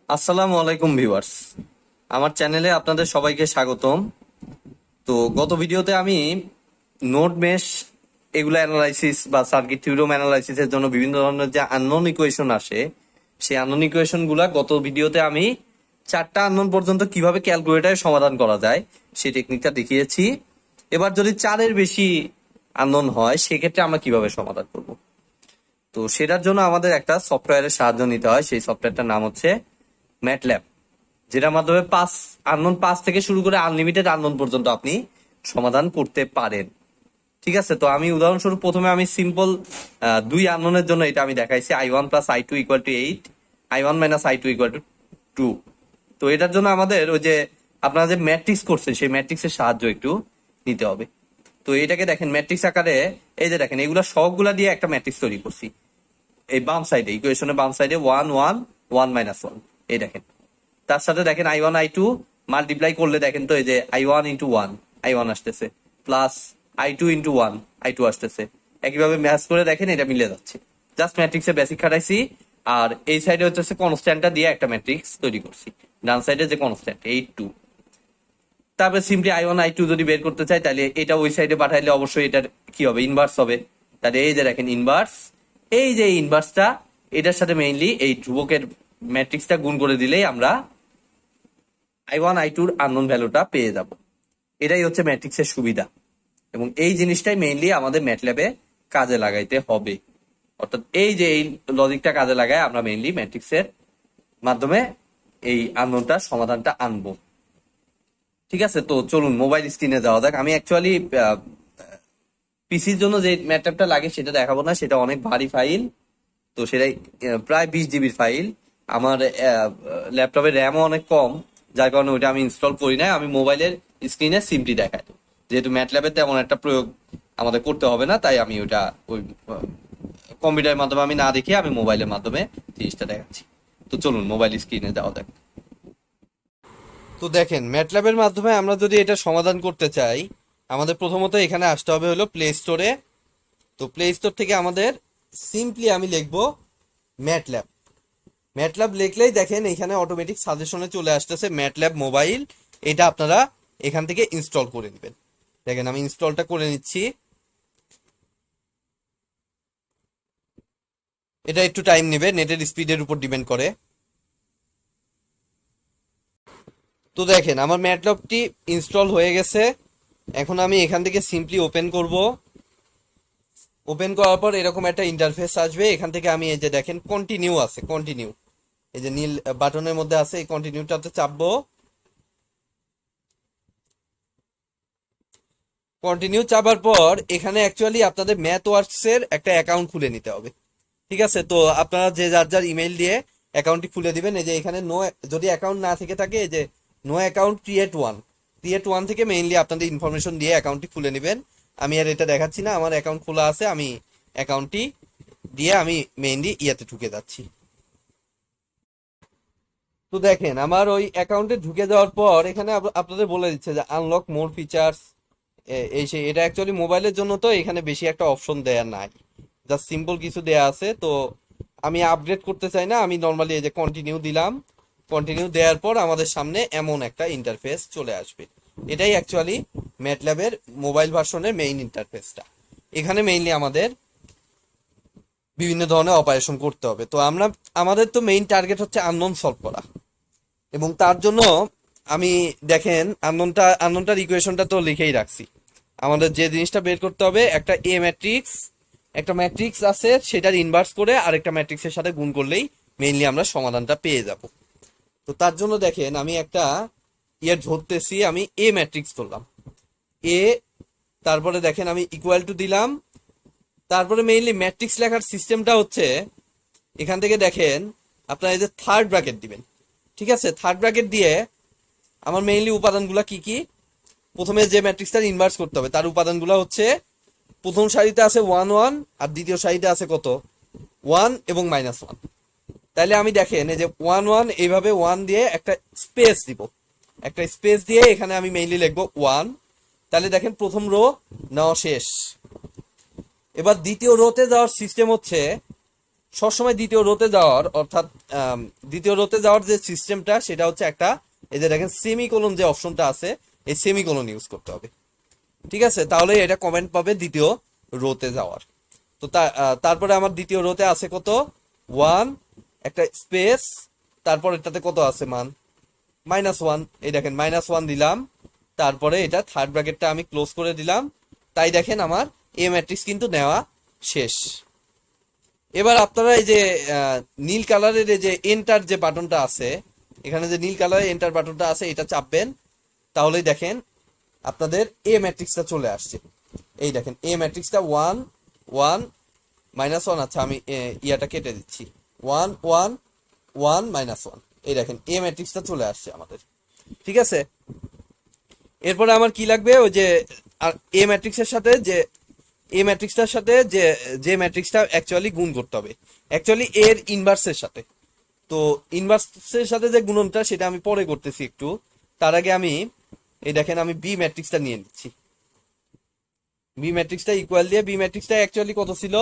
আসসালামু আলাইকুম ভিউয়ার্স, আমার চ্যানেলে আপনাদের সবাইকে স্বাগতম। তো গত ভিডিওতে আমি নোড মেশ এগুলো অ্যানালাইসিস বা সার্কিট থিওরেম অ্যানালাইসিসের জন্য বিভিন্ন ধরনের যে আননোন ইকুয়েশন আসে, সেই আননোন ইকুয়েশন গুলা গত ভিডিওতে আমি 4টা আননোন পর্যন্ত কিভাবে ক্যালকুলেটরে সমাধান করা যায় সেই টেকনিকটা দেখিয়েছি। এবার যদি 4-এর বেশি আননোন হয় সেক্ষেত্রে আমরা কিভাবে সমাধান করব। তো সেটার জন্য আমাদের একটা সফটওয়্যারের সাহায্য নিতে হয়। সেই সফটওয়্যারটার নাম হচ্ছে ম্যাটল্যাব, যেটার মাধ্যমে 5 থেকে শুরু করে আনলিমিটেড আননোন পর্যন্ত আপনি সমাধান করতে পারেন। ঠিক আছে, তো আমি উদাহরণস্বরূপ প্রথমে আমি সিম্পল 2 আননোনের জন্য এটা আমি দেখাইছি I1 plus I2 equal to 8, I1 minus I2 equal to 2। তো এটার জন্য আমাদের ওই যে আপনারা যে ম্যাট্রিক্স করছেন সেই ম্যাট্রিক্সের সাহায্য একটু নিতে হবে। তো এটাকে দেখেন ম্যাট্রিক্স আকারে, এই যে দেখেন এগুলা সবগুলা দিয়ে একটা ম্যাট্রিক্স তৈরি করছি। এই বাম সাইডে ইকুয়েশনের বাম সাইডে 1 1 1 মাইনাস 1, এই দেখেন। তার সাথে দেখেন I1 I2 মাল্টিপ্লাই করলে দেখেন তো এই যে I1 ইন্টু 1 I1 আসতেছে, প্লাস I2 ইন্টু 1 I2 আসতেছে। একইভাবে ম্যাচ করে দেখেন এটা মিলে যাচ্ছে। জাস্ট ম্যাট্রিক্সে বেসিক খাটাইছি, আর এই সাইডে হচ্ছে কনস্ট্যান্টটা দিয়ে একটা ম্যাট্রিক্স তৈরি করছি। ডান সাইডে যে কনস্ট্যান্ট 8 2, তারপরে সিম্পলি I1 I2 যদি বের করতে চাই তাহলে এটা ওই সাইডে পাঠাইলে অবশ্যই এটার কি হবে, ইনভার্স হবে। তাহলে এই যে দেখেন ইনভার্স, এই যে ইনভার্সটা এটার সাথে মেইনলি এই ধ্রুবকের ম্যাট্রিক্সটা গুণ করে দিলেই আমরা I1 I2 আননোন ভ্যালুটা পেয়ে যাব। এটাই হচ্ছে ম্যাট্রিক্সের সুবিধা, এবং এই জিনিসটাই মেইনলি আমাদের ম্যাটল্যাবে কাজে লাগাইতে হবে। অর্থাৎ এই যে এই লজিকটা কাজে লাগায় আমরা মেইনলি ম্যাট্রিক্সের মাধ্যমে এই আননোনটার সমাধানটা আনবো। ঠিক আছে, তো চলুন মোবাইল স্ক্রিনে যাওয়া যাক। আমি অ্যাকচুয়ালি পিসির জন্য যে ম্যাটল্যাবটা লাগে সেটা দেখাবো না, সেটা অনেক ভারী ফাইল। তো সেটাই প্রায় 20 জিবির ফাইল। আমার ল্যাপটপের র্যামও অনেক কম, যার কারণে ওইটা আমি ইনস্টল করি না। আমি মোবাইলের স্ক্রিনে সিমটি দেখাই, যেহেতু ম্যাটল্যাবের তেমন একটা প্রয়োগ আমাদের করতে হবে না, তাই আমি ওইটা ওই কম্পিউটারের মাধ্যমে আমি না দেখে আমি মোবাইলের মাধ্যমে জিনিসটা দেখাচ্ছি। তো চলুন মোবাইল স্ক্রিনে যাওয়া যাক। তো দেখেন ম্যাটল্যাবের মাধ্যমে আমরা যদি এটা সমাধান করতে চাই, আমাদের প্রথমত এখানে আসতে হবে হলো প্লে স্টোরে। তো প্লে স্টোর থেকে আমাদের সিম্পলি আমি লিখবো ম্যাটল্যাব। ম্যাটল্যাব লিখলেই দেখেন এখানে অটোমেটিক সাজেশনে চলে আসতেছে ম্যাটল্যাব মোবাইল। এটা আপনারা এখান থেকে ইনস্টল করে নেবেন। দেখেন আমি ইনস্টলটা করে নিচ্ছি। এটা একটু টাইম নেবে, নেটের স্পিডের উপর ডিপেন্ড করে। তো দেখেন আমার ম্যাটল্যাবটি ইনস্টল হয়ে গেছে। এখন আমি এখান থেকে সিম্পলি ওপেন করব। ওপেন করার পর এরকম একটা ইন্টারফেস আসবে। এখান থেকে আমি এই যে দেখেন কন্টিনিউ আছে, কন্টিনিউ এই যে নীল বাটনের মধ্যে আছে, এই কন্টিনিউটাতে চাপবো। কন্টিনিউ চাপার পর এখানে অ্যাকচুয়ালি আপনাদের ম্যাথ ওয়ার্কস এর একটা অ্যাকাউন্ট খুলে নিতে হবে। ঠিক আছে, তো আপনারা যে যার যার ইমেইল দিয়ে অ্যাকাউন্টটি খুলে দিবেন। এই যে এখানে নো, যদি অ্যাকাউন্ট না থেকে থাকে এই যে নো অ্যাকাউন্ট ক্রিয়েট ওয়ান থেকে মেইনলি আপনাদের ইনফরমেশন দিয়ে অ্যাকাউন্টটি খুলে নেবেন। আমি আর এটা দেখাচ্ছি না, আমার অ্যাকাউন্ট খোলা আছে। আমি অ্যাকাউন্টটি দিয়ে আমি মেইনলি ইয়েতে ঢুকে যাচ্ছি। তো দেখেন আমার ওই অ্যাকাউন্টে ঢুকে যাওয়ার পর এখানে আপনাদের বলে দিচ্ছে যে আনলক মোর ফিচার্স, এই সেই। এটা অ্যাকচুয়ালি মোবাইলের জন্য, তো এখানে বেশি একটা অপশন দেয়া নাই, জাস্ট সিম্পল কিছু দেয়া আছে। তো আমি আপগ্রেড করতে চাই না, আমি নর্মালি এই যে কন্টিনিউ দিলাম। কন্টিনিউ দেওয়ার পর আমাদের সামনে এমন একটা ইন্টারফেস চলে আসবে। এটাই অ্যাকচুয়ালি ম্যাটল্যাবের মোবাইল ভার্সনের মেইন ইন্টারফেসটা। এখানে মেইনলি আমাদের বিভিন্ন ধরনের অপারেশন করতে হবে। তো আমাদের তো মেইন টার্গেট হচ্ছে আননোন সলভ করা, এবং তার জন্য আমি দেখেন আননোনটার ইকুয়েশনটা তো লিখেই রাখছি। আমাদের যে জিনিসটা বের করতে হবে, একটা একটা ম্যাট্রিক্স আছে, সেটার ইনভার্স করে আরেকটা ম্যাট্রিক্সের সাথে গুণ করলেই মেইনলি আমরা সমাধানটা পেয়ে যাব। তো তার জন্য দেখেন আমি একটা ধরতেছি, আমি এ ম্যাট্রিক্স ধরলাম এ। তারপরে দেখেন আমি ইকুয়াল টু দিলাম। তারপরে মেইনলি ম্যাট্রিক্স লেখার সিস্টেমটা হচ্ছে এখান থেকে দেখেন আপনারা এই যে থার্ড ব্র্যাকেট দিবেন। ঠিক আছে, থার্ড ব্র্যাকেট দিয়ে আমার মেইনলি উপাদানগুলো কি কি, প্রথমে যে ম্যাট্রিক্সটার ইনভার্স করতে হবে তার উপাদানগুলো হচ্ছে, প্রথম সারিতে আছে 1 1 আর দ্বিতীয় সারিতে আছে কত 1 এবং -1। তাইলে আমি দেখেন এই যে 1 1 এইভাবে 1 দিয়ে একটা স্পেস দিব, একটা স্পেস দিয়ে এখানে আমি মেইনলি লিখবো 1। তাহলে দেখেন প্রথম রো নেওয়া শেষ। এবার দ্বিতীয় রোতে যাওয়ার সিস্টেম হচ্ছে সবসময় দ্বিতীয় রোতে যাওয়ার, অর্থাৎ দ্বিতীয় রোতে যাওয়ার যে সিস্টেমটা সেটা হচ্ছে একটা, এই যে দেখেন সেমিকোলন যে অপশনটা আছে, এই সেমিকোলন ইউজ করতে হবে। ঠিক আছে, তাহলে এটা কমেন্ট পাবে দ্বিতীয় রোতে যাওয়ার। তো তারপরে আমার দ্বিতীয় রোতে আছে কত, 1, একটা স্পেস, তারপর এটাতে কত আছে মান, -1। এই দেখেন -1 দিলাম, তারপরে এটা থার্ড ব্র্যাকেটটা আমি ক্লোজ করে দিলাম। তাই দেখেন আমার এ ম্যাট্রিক্স কিন্তু নেওয়া শেষ। এবার আপনারা এই যে নীল কালারের এই যে এন্টার যে বাটনটা আছে, এখানে যে নীল কালারের এন্টার বাটনটা আছে, এটা চাপবেন, তাহলেই দেখেন আপনাদের এ ম্যাট্রিক্সটা চলে আসছে। এই দেখেন এ ম্যাট্রিক্সটা 1 1 -1। আচ্ছা, আমি ইয়াটা কেটে দিচ্ছি, 1 1 1 -1। এই দেখেন এ ম্যাট্রিক্সটা চলে আসছে আমাদের। ঠিক আছে, এরপরে আমার কি লাগবে, ওই যে এ ম্যাট্রিক্সের সাথে যে এই ম্যাট্রিক্সটার সাথে যে যে ম্যাট্রিক্সটা অ্যাকচুয়ালি গুণ করতে হবে, অ্যাকচুয়ালি এর ইনভার্সের সাথে। তো ইনভার্সের সাথে যে গুণনটা সেটা আমি পরে করতেছি একটু, তার আগে আমি এই দেখেন আমি বি ম্যাট্রিক্সটা নিয়ে নিচ্ছি। বি ম্যাট্রিক্সটা ইকুয়াল দিয়ে, বি ম্যাট্রিক্সটা অ্যাকচুয়ালি কত ছিল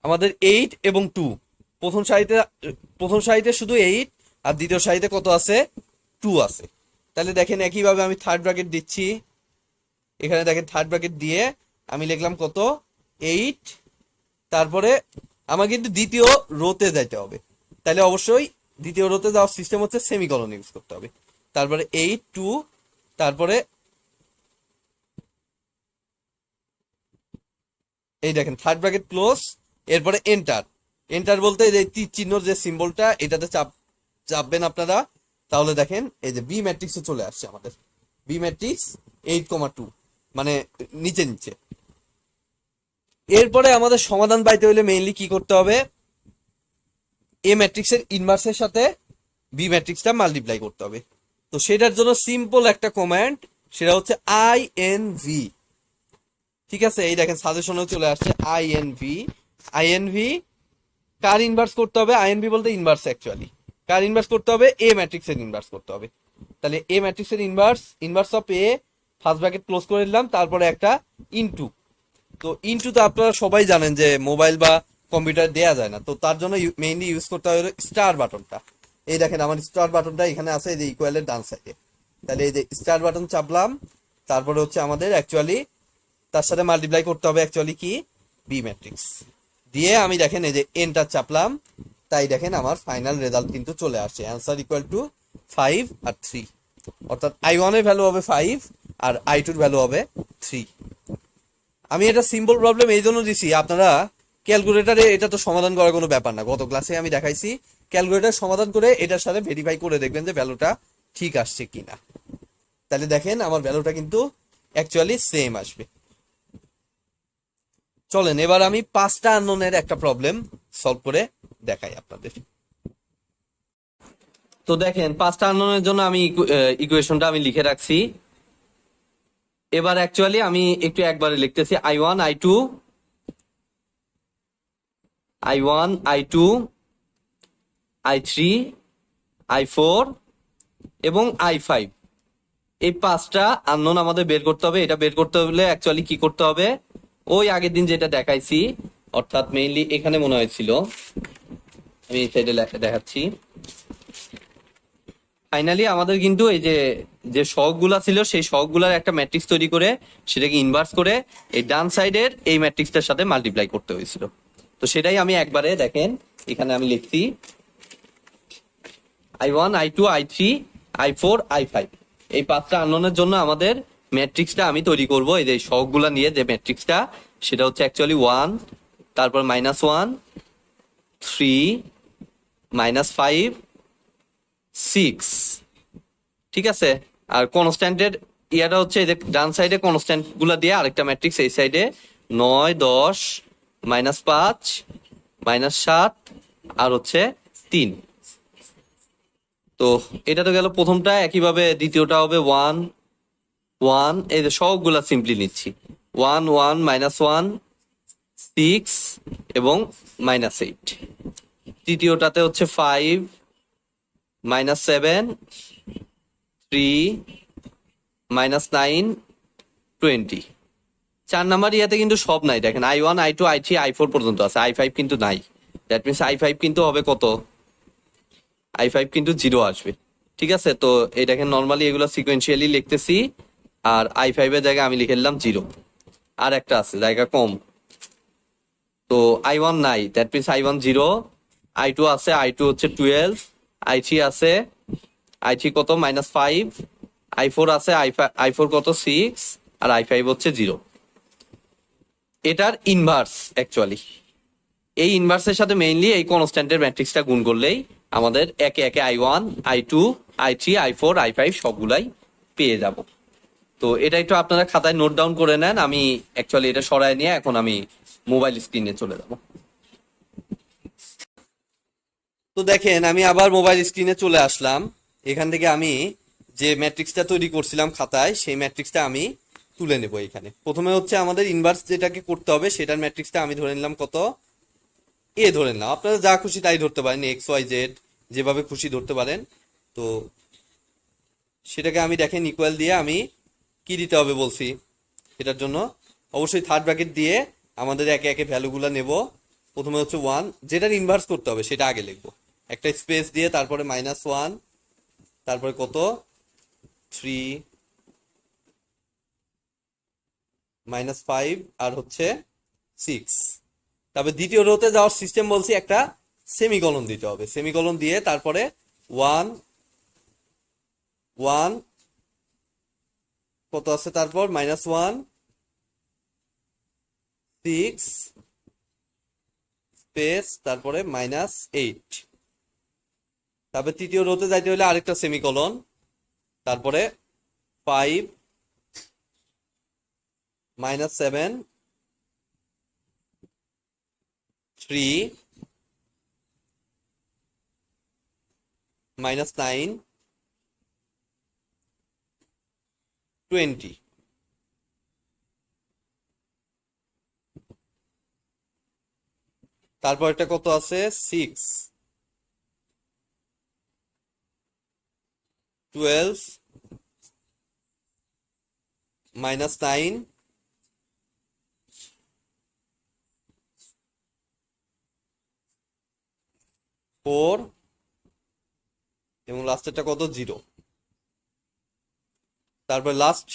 আমাদের, 8 এবং 2। প্রথম সারিতে শুধু 8, আর দ্বিতীয় সারিতে কত আছে, 2 আছে। তাহলে দেখেন একইভাবে আমি থার্ড ব্র্যাকেট দিচ্ছি, এখানে দেখেন থার্ড ব্র্যাকেট দিয়ে আমি লিখলাম কত, 8। তারপরে আমার কিন্তু দ্বিতীয় রোতে যাইতে হবে, তাহলে অবশ্যই দ্বিতীয় রোতে যাওয়ার সিস্টেম হচ্ছে সেমিকলন ইউজ করতে হবে। তারপরে 8 2, তারপরে এই দেখেন থার্ড ব্র্যাকেট ক্লোজ, এরপরে এন্টার। এন্টার বলতে এই যে তীর চিহ্নর যে সিম্বলটা, এটাতে চাপবেন আপনারা, তাহলে দেখেন এই যে বি ম্যাট্রিক্সে চলে আসছে আমাদের, বি ম্যাট্রিক্স 8,2, মানে নিচে নিচে। এরপরে আমাদের সমাধান পাইতে হলে মেইনলি কি করতে হবে, এ ম্যাট্রিক্সের ইনভার্সের সাথে বি ম্যাট্রিক্সটা মাল্টিপ্লাই করতে হবে। তো সেটার জন্য সিম্পল একটা কমান্ড, সেটা হচ্ছে INV। ঠিক আছে, এই দেখেন সাজেশনেও চলে আসছে INV। INV কার ইনভার্স করতে হবে, INV বলতে ইনভার্স, অ্যাকচুয়ালি কার ইনভার্স করতে হবে, এ ম্যাট্রিক্সের ইনভার্স করতে হবে। তাহলে এ ম্যাট্রিক্সের inverse of A, first bracket close করে দিলাম, তারপরে একটা ইনটু। তো ইনটু তো আপনারা সবাই জানেন যে মোবাইল বা কম্পিউটার দেয়া যায় না, তো তার জন্য মেইনলি ইউজ করতে হবে স্টার বাটনটা। এই দেখেন আমার স্টার বাটনটা এখানে আছে, এই যে ইকুয়ালের ডান সাইডে। তাহলে এই যে স্টার বাটন চাপলাম, তারপরে হচ্ছে আমাদের অ্যাকচুয়ালি তার সাথে মাল্টিপ্লাই করতে হবে অ্যাকচুয়ালি কি, বি ম্যাট্রিক্স দিয়ে। আমি দেখেন এই যে এন্টার চাপলাম, তাই দেখেন আমার ফাইনাল রেজাল্ট কিন্তু চলে আসছে, অ্যান্সার ইকুয়াল টু 5 আর 3। অর্থাৎ I1 এর ভ্যালু হবে 5 আর I2 এর ভ্যালু হবে 3। আমি এটা সিম্পল প্রবলেম এই জন্য দিছি, আপনারা ক্যালকুলেটারে এটা তো সমাধান করার কোনো ব্যাপার না, গত ক্লাসে আমি দেখাইছি। ক্যালকুলেটার সমাধান করে এটার সাথে ভেরিফাই করে দেখবেন যে ভ্যালুটা ঠিক আসছে কিনা। তাহলে দেখেন আমার ভ্যালুটা কিন্তু অ্যাকচুয়ালি সেম আসবে। চলেন এবার আমি 5টা আননোনের একটা প্রবলেম সলভ করে দেখাই আপনাদের। তো দেখেন 5টা আননোনের জন্য আমি ইকুয়েশনটা আমি লিখে রাখছি। এবার অ্যাকচুয়ালি আমি একটু একবারে লিখতেছি, I1 I2 I3 I4 এবং I5, এই 5টা আননোন আমাদের বের করতে হবে। এটা বের করতে হলে অ্যাকচুয়ালি কি করতে হবে, ওই আগের দিন যেটা দেখাইছি, অর্থাৎ মেইনলি এখানে মনে হয়েছিল, আমি এই সাইডে দেখাচ্ছি। ফাইনালি আমাদের কিন্তু এই যে যে সহগগুলা ছিল, সেই সহগগুলার একটা ম্যাট্রিক্স তৈরি করে সেটাকে ইনভার্স করে এই ডান সাইডের এই ম্যাট্রিক্সটার সাথে মাল্টিপ্লাই করতে হয়েছিল। তো সেটাই আমি একবারে দেখেন এখানে আমি লিখছি, I1 I2 I3 I4 I5, এই 5টা আননোনের জন্য আমাদের ম্যাট্রিক্সটা আমি তৈরি করব। এই যে সহগগুলা নিয়ে যে ম্যাট্রিক্সটা, সেটা হচ্ছে অ্যাকচুয়ালি 1, তারপর -1 3 -5 6। ঠিক আছে, আর কনস্ট্যান্টের ইয়াটা হচ্ছে এই যে ডান সাইডে কনস্ট্যান্ট গুলা দিয়ে আরেকটা ম্যাট্রিক্স, এই সাইডে 9 10 -5 -7 আর হচ্ছে 3। তো এটা তো গেল প্রথমটা, একইভাবে দ্বিতীয়টা হবে 1 1, এই যে সবগুলা সিম্পলি নিচ্ছি, 1 1 -1 6 এবং -8। তৃতীয়টাতে হচ্ছে 5 -7 3 -9 20। 4 নাম্বার ইয়াতে কিন্তু সব নাই, দেখেন I1 I2 I3 I4 পর্যন্ত আছে, I5 কিন্তু নাই। দ্যাট মিনস I5 কিন্তু হবে কত, I5 কিন্তু 0 আসবে। ঠিক আছে, তো এই দেখেন নর্মালি এগুলো সিকোয়েন্সিয়ালি লিখতেছি, আর I5 এর জায়গায় আমি লিখে দিলাম 0। আর একটা আছে জায়গা কম, তো I1 নাই, দ্যাট মিনস I1 0, I2 আছে, I2 হচ্ছে 12, I3 আছে, I3 কত -5, I4 আছে, I4 কত 6, আর I5 হচ্ছে 0। এটার ইনভার্স অ্যাকচুয়ালি, এই ইনভার্সের সাথে মেইনলি এই কনস্ট্যান্টের ম্যাট্রিক্সটা গুণ করলেই আমাদের একে একে I1 I2 I3 I4 I5 সবগুলাই পেয়ে যাব। তো এটা একটু আপনারা খাতায় নোট ডাউন করে নেন, আমি অ্যাকচুয়ালি এটা সরায় নিয়ে এখন আমি মোবাইল স্ক্রিনে চলে যাব। তো দেখেন আমি আবার মোবাইল স্ক্রিনে চলে আসলাম। এখান থেকে আমি যে ম্যাট্রিক্সটা তৈরি করছিলাম খাতায়, সেই ম্যাট্রিক্সটা আমি তুলে নেব। এখানে প্রথমে হচ্ছে আমাদের ইনভার্স যেটাকে করতে হবে সেটার ম্যাট্রিক্সটা আমি ধরে নিলাম কত, এ ধরে নিলাম। আপনারা যা খুশি তাই ধরতে পারেন, এক্স ওয়াই জেড যেভাবে খুশি ধরতে পারেন। তো সেটাকে আমি দেখেন ইকুয়াল দিয়ে আমি কি দিতে হবে বলছি, এটার জন্য অবশ্যই থার্ড ব্র্যাকেট দিয়ে আমাদের একে একে ভ্যালুগুলো নেব। প্রথমে হচ্ছে 1, যেটার ইনভার্স করতে হবে সেটা আগে লিখবো, একটা স্পেস দিয়ে, তারপরে -1, তারপরে কত 3, -5, আর হচ্ছে 6। তারপরে দ্বিতীয় রোতে যাওয়ার সিস্টেম বলছি, একটা সেমিকলন দিতে হবে, সেমিকলন দিয়ে তারপরে 1 1 কত আছে, তারপর -1 6 স্পেস, তারপরে -8। তারপরে তৃতীয় রোতে যাইতে হলে আরেকটা সেমিকলন, তারপরে 5 -7 3 -9 20। তারপর একটা কত আছে 6 12 -9 4, এবং লাস্টেরটা কত 0। তারপর লাস্ট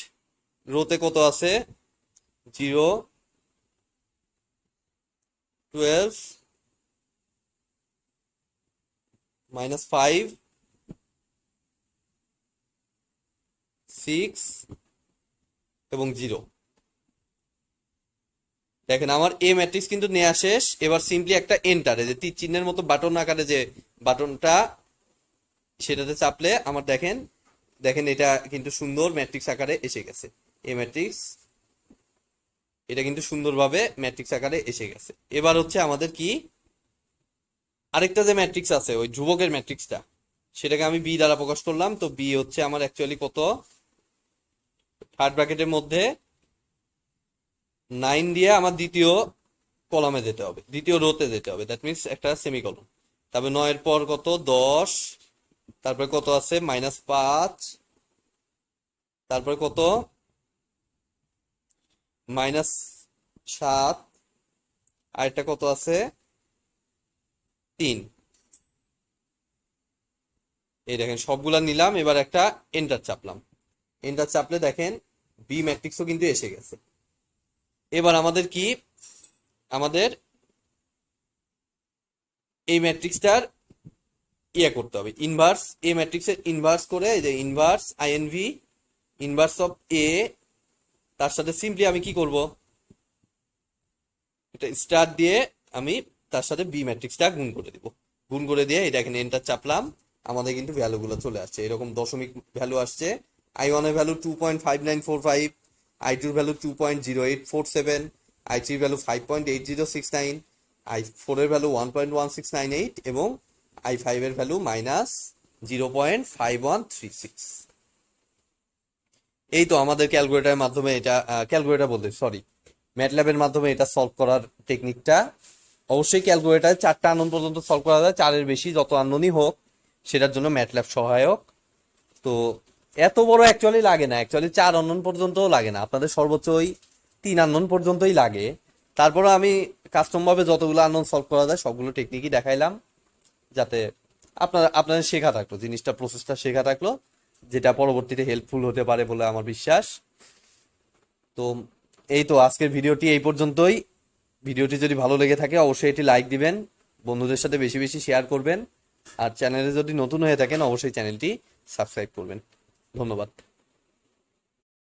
রোতে কত আছে 0 12 -5 6 এবং 0। দেখেন আমার এ ম্যাট্রিক্স কিন্তু নেওয়া শেষ। এবার সিম্পলি একটা এন্টার, যে তীর চিহ্নের মতো বাটন আকারে যে বাটনটা, সেটাতে চাপলে আমার দেখেন দেখেন এটা কিন্তু সুন্দর ম্যাট্রিক্স আকারে এসে গেছে। এ ম্যাট্রিক্স এটা কিন্তু সুন্দরভাবে ম্যাট্রিক্স আকারে এসে গেছে। এবার হচ্ছে আমাদের কি, আরেকটা যে ম্যাট্রিক্স আছে ওই ধ্রুবকের ম্যাট্রিক্সটা, সেটাকে আমি বি দ্বারা প্রকাশ করলাম। তো বি হচ্ছে আমার অ্যাকচুয়ালি কত, থার্ড ব্র্যাকেটের মধ্যে 9 দিয়ে আমার দ্বিতীয় কলামে যেতে হবে, দ্বিতীয় রোতে যেতে হবে, দ্যাট মিনস একটা সেমিকলন। তারপরে 9 এর পর কত 10, তারপরে কত আছে -5, তারপরে কত -7, আর একটা কত আছে 3। এই দেখেন সবগুলা নিলাম, এবার একটা এন্টার চাপলাম। এন্টার চাপলে দেখেন বি ম্যাট্রিক্সও কিন্তু এসে গেছে। এবার আমাদের কি, আমাদের এই ম্যাট্রিক্সটার ইয়ে করতে হবে, ইনভার্স, এ ম্যাট্রিক্সের ইনভার্স করে, এই যে ইনভার্স আইএনভি, ইনভার্স অফ এ, তার সাথে সিম্পলি আমি কি করব, এটা স্টার দিয়ে আমি তার সাথে বি ম্যাট্রিক্সটা গুণ করে দিব। গুণ করে দিয়ে এটা এখানে এন্টার চাপলাম, আমাদের কিন্তু ভ্যালুগুলো চলে আসছে, এরকম দশমিক ভ্যালু আসছে। I1 এর ভ্যালু 2.5945, I2 এর ভ্যালু 2.0847, I3 এর ভ্যালু 5.8069, I4 এর ভ্যালু 1.1698 এবং I5 এর ভ্যালু -0.5136। এই তো আমাদের ক্যালকুলেটরের মাধ্যমে এটা, ক্যালকুলেটর বলতে সরি, ম্যাটল্যাবের মাধ্যমে এটা সলভ করার টেকনিকটা। অবশ্যই ক্যালকুলেটারে 4টা আননোন পর্যন্ত সলভ করা যায়, 4-এর বেশি যত আননোনই হোক সেটার জন্য ম্যাটল্যাব সহায়ক। তো এত বড় অ্যাকচুয়ালি লাগে না, অ্যাকচুয়ালি 4 অননোন পর্যন্তও লাগে না, আপনাদের সর্বোচ্চ ওই 3 আননোন পর্যন্তই লাগে। তারপরে আমি কাস্টম ভাবে যতগুলো আননোন সলভ করা যায় সবগুলো টেকনিকই দেখাইলাম, যাতে আপনাদের শেখা থাকলো, জিনিসটা প্রসেসটা শেখা থাকলো, যেটা পরবর্তীতে হেল্পফুল হতে পারে বলে আমার বিশ্বাস। তো এই তো আজকের ভিডিওটি এই পর্যন্তই। ভিডিওটি যদি ভালো লেগে থাকে অবশ্যই এটি লাইক দিবেন, বন্ধুদের সাথে বেশি বেশি শেয়ার করবেন, আর চ্যানেলে যদি নতুন হয়ে থাকেন অবশ্যই চ্যানেলটি সাবস্ক্রাইব করবেন। ধন্যবাদ।